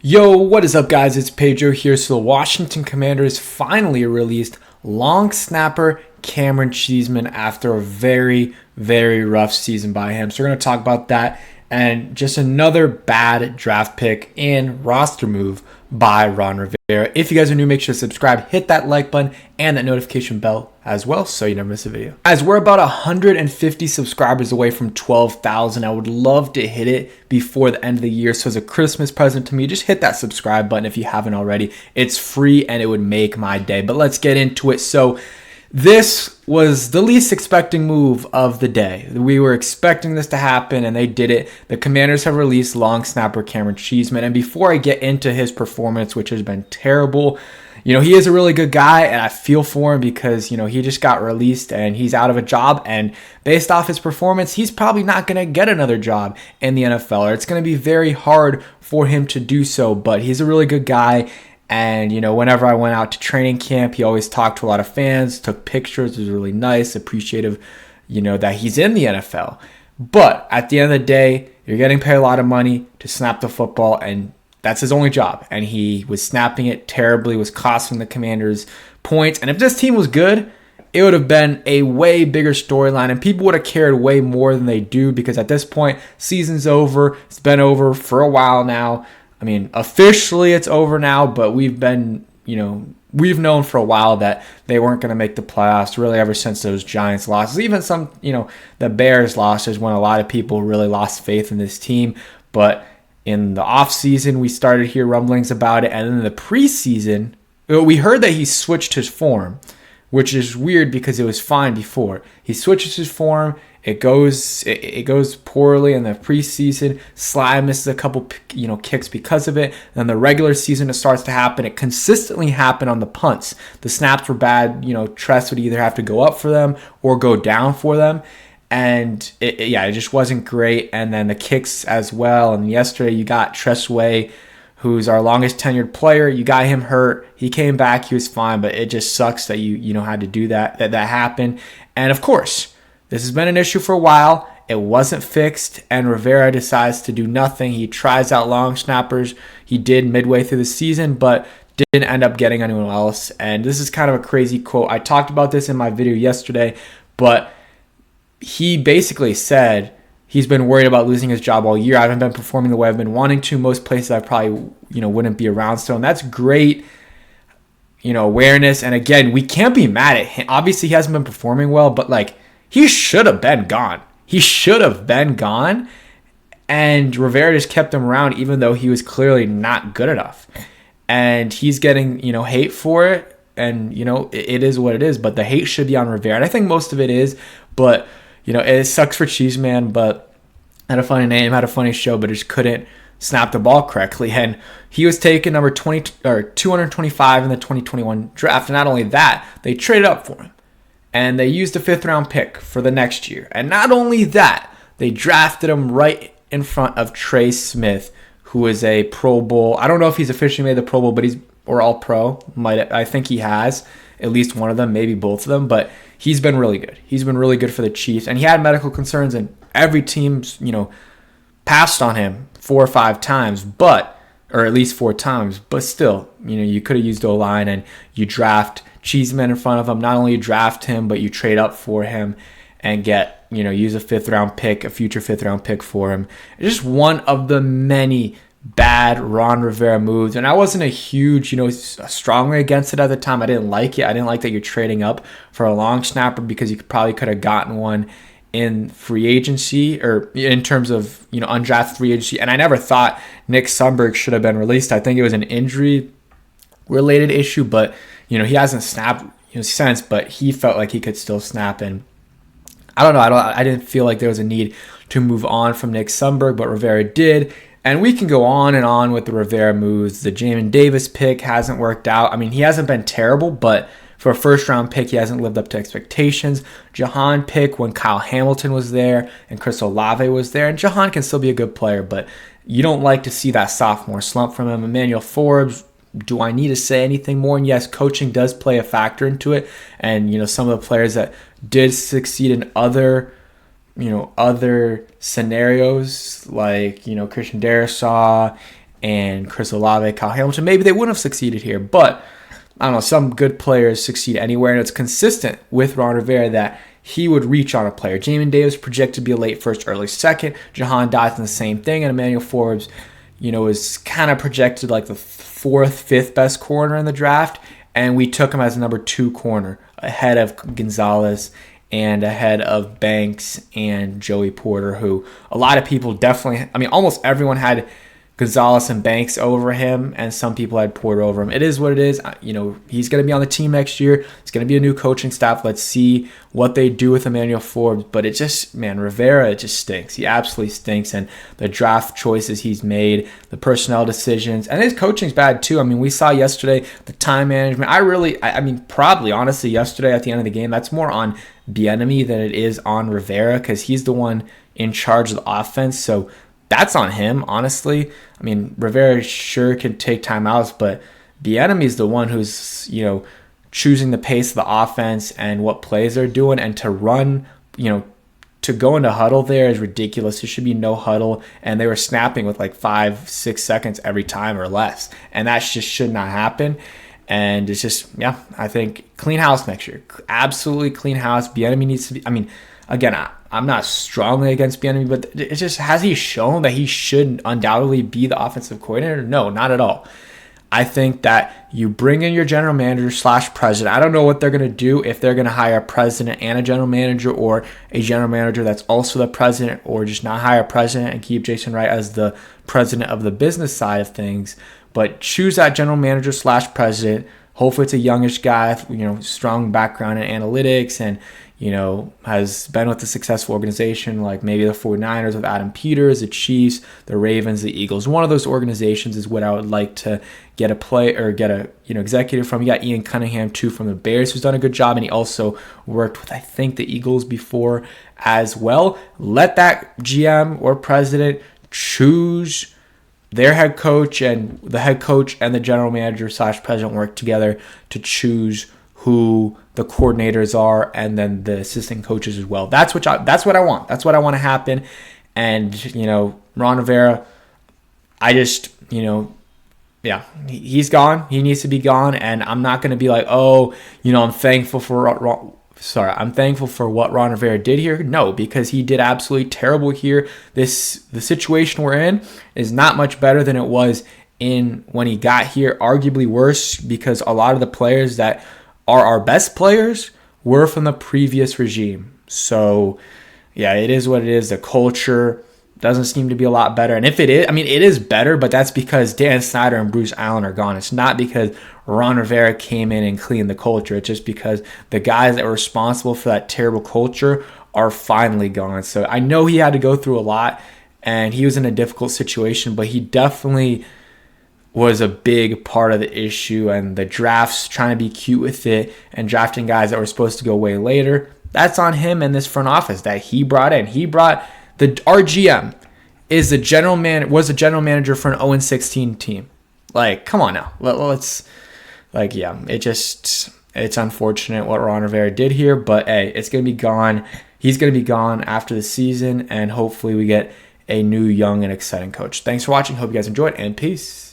Yo, what is up, guys? It's Pedro here. So the Washington Commanders finally released long snapper Camaron Cheeseman after a very, very rough season by him. So we're going to talk about that and just another bad draft pick and roster move by Ron Rivera. If you guys are new, make sure to subscribe, hit that like button, and that notification bell as well so you never miss a video. As we're about 150 subscribers away from 12,000, I would love to hit it before the end of the year. So as a Christmas present to me, just hit that subscribe button if you haven't already. It's free and it would make my day. But let's get into it. So this was the least expecting move of the day. We were expecting this to happen, and they did it. The Commanders have released long snapper Camaron Cheeseman. And before I get into his performance, which has been terrible, he is a really good guy, and I feel for him because, he just got released and he's out of a job. And based off his performance, he's probably not going to get another job in the NFL, or it's going to be very hard for him to do so. But he's a really good guy. And, whenever I went out to training camp, he always talked to a lot of fans, took pictures. It was really nice, appreciative, that he's in the NFL. But at the end of the day, you're getting paid a lot of money to snap the football, and that's his only job. And he was snapping it terribly, was costing the Commanders points. And if this team was good, it would have been a way bigger storyline, and people would have cared way more than they do, because at this point, season's over. It's been over for a while now. I mean, officially it's over now, but we've known for a while that they weren't going to make the playoffs, really ever since those Giants losses. Even some, the Bears losses, when a lot of people really lost faith in this team. But in the offseason, we started to hear rumblings about it. And then in the preseason, we heard that he switched his form, which is weird because it was fine before. He switches his form. It goes poorly in the preseason. Sly misses a couple, kicks because of it. Then the regular season, it starts to happen. It consistently happened on the punts. The snaps were bad. Tress would either have to go up for them or go down for them. And it just wasn't great. And then the kicks as well. And yesterday you got Tressway, who's our longest tenured player. You got him hurt. He came back. He was fine. But it just sucks that you had to do that happened. And of course, this has been an issue for a while. It wasn't fixed, and Rivera decides to do nothing. He tries out long snappers. He did midway through the season, but didn't end up getting anyone else. And this is kind of a crazy quote. I talked about this in my video yesterday, but he basically said he's been worried about losing his job all year. I haven't been performing the way I've been wanting to. Most places I probably, wouldn't be around still. And that's great, awareness. And again, we can't be mad at him. Obviously, he hasn't been performing well, but he should have been gone. He should have been gone. And Rivera just kept him around even though he was clearly not good enough. And he's getting, hate for it. And, it is what it is. But the hate should be on Rivera. And I think most of it is. But, it sucks for Cheeseman. But had a funny name, had a funny show, but just couldn't snap the ball correctly. And he was taken number 225 in the 2021 draft. And not only that, they traded up for him. And they used a 5th-round pick for the next year. And not only that, they drafted him right in front of Trey Smith, who is a Pro Bowl. I don't know if he's officially made the Pro Bowl, but or All-Pro. I think he has at least one of them, maybe both of them. But he's been really good. He's been really good for the Chiefs. And he had medical concerns, and every team's, passed on him 4 or 5 times, or at least 4 times. But still, you could have used O-line, and you draft Cheeseman in front of him. Not only you draft him, but you trade up for him and get, use a 5th-round pick, a future 5th-round pick for him. It's just one of the many bad Ron Rivera moves. And I wasn't a huge, strongly against it at the time. I didn't like it. I didn't like that you're trading up for a long snapper because you probably could have gotten one in free agency, or in terms of, undrafted free agency. And I never thought Nick Sundberg should have been released. I think it was an injury-related issue, but he hasn't snapped since, but he felt like he could still snap. And I don't know. I didn't feel like there was a need to move on from Nick Sundberg, but Rivera did. And we can go on and on with the Rivera moves. The Jamin Davis pick hasn't worked out. I mean, he hasn't been terrible, but for a 1st-round pick, he hasn't lived up to expectations. Jahan pick when Kyle Hamilton was there and Chris Olave was there. And Jahan can still be a good player, but you don't like to see that sophomore slump from him. Emmanuel Forbes, do I need to say anything more? And yes, coaching does play a factor into it. And, some of the players that did succeed in other scenarios, like, Christian Darrisaw and Chris Olave, Kyle Hamilton, maybe they wouldn't have succeeded here. But I don't know, some good players succeed anywhere, and it's consistent with Ron Rivera that he would reach on a player. Jamin Davis projected to be a late first, early second. Jahan Dotson, the same thing. And Emmanuel Forbes, is kind of projected like the fourth, fifth best corner in the draft. And we took him as a number 2 corner ahead of Gonzalez and ahead of Banks and Joey Porter, who a lot of people definitely, almost everyone had Gonzalez and Banks over him, and some people had Porter over him. It is what it is. He's going to be on the team next year. It's going to be a new coaching staff. Let's see what they do with Emmanuel Forbes. But it just, Rivera, it just stinks. He absolutely stinks. And the draft choices he's made, the personnel decisions, and his coaching's bad too. We saw yesterday the time management. Probably, honestly, yesterday at the end of the game, that's more on Bieniemy than it is on Rivera, because he's the one in charge of the offense. So that's on him, honestly. Rivera sure can take timeouts, but Bieniemy is the one who's, choosing the pace of the offense and what plays they're doing, and to run, to go into huddle there is ridiculous. There should be no huddle, and they were snapping with like 5-6 seconds every time or less, and that just should not happen. And it's just, I think clean house next year. Absolutely clean house. Bieniemy needs to be, again, I'm not strongly against Bieniemy, but it's just, has he shown that he should undoubtedly be the offensive coordinator? No, not at all. I think that you bring in your general manager / president. I don't know what they're going to do, if they're going to hire a president and a general manager, or a general manager that's also the president, or just not hire a president and keep Jason Wright as the president of the business side of things. But choose that general manager / president. Hopefully it's a youngish guy, strong background in analytics, and has been with a successful organization like maybe the 49ers with Adam Peters, the Chiefs, the Ravens, the Eagles. One of those organizations is what I would like to get a executive from. You got Ian Cunningham too from the Bears, who's done a good job, and he also worked with, I think, the Eagles before as well. Let that GM or president choose their head coach, and the head coach and the general manager / president work together to choose who the coordinators are, and then the assistant coaches as well. That's what I want. That's what I want to happen. And Ron Rivera, he's gone. He needs to be gone. And I'm not going to be like, I'm thankful for what Ron Rivera did here. No, because he did absolutely terrible here. The situation we're in is not much better than it was when he got here. Arguably worse, because a lot of the players that are our best players were from the previous regime. So, it is what it is. The culture doesn't seem to be a lot better. And if it is, it is better, but that's because Dan Snyder and Bruce Allen are gone. It's not because Ron Rivera came in and cleaned the culture. It's just because the guys that were responsible for that terrible culture are finally gone. So I know he had to go through a lot, and he was in a difficult situation, but he definitely was a big part of the issue. And the drafts, trying to be cute with it and drafting guys that were supposed to go way later, that's on him and this front office that he brought in. He brought our GM was the general manager for an 0-16 team. Like, come on now. It's unfortunate what Ron Rivera did here, but hey, it's going to be gone. He's going to be gone after the season, and hopefully we get a new, young, and exciting coach. Thanks for watching. Hope you guys enjoyed, and peace.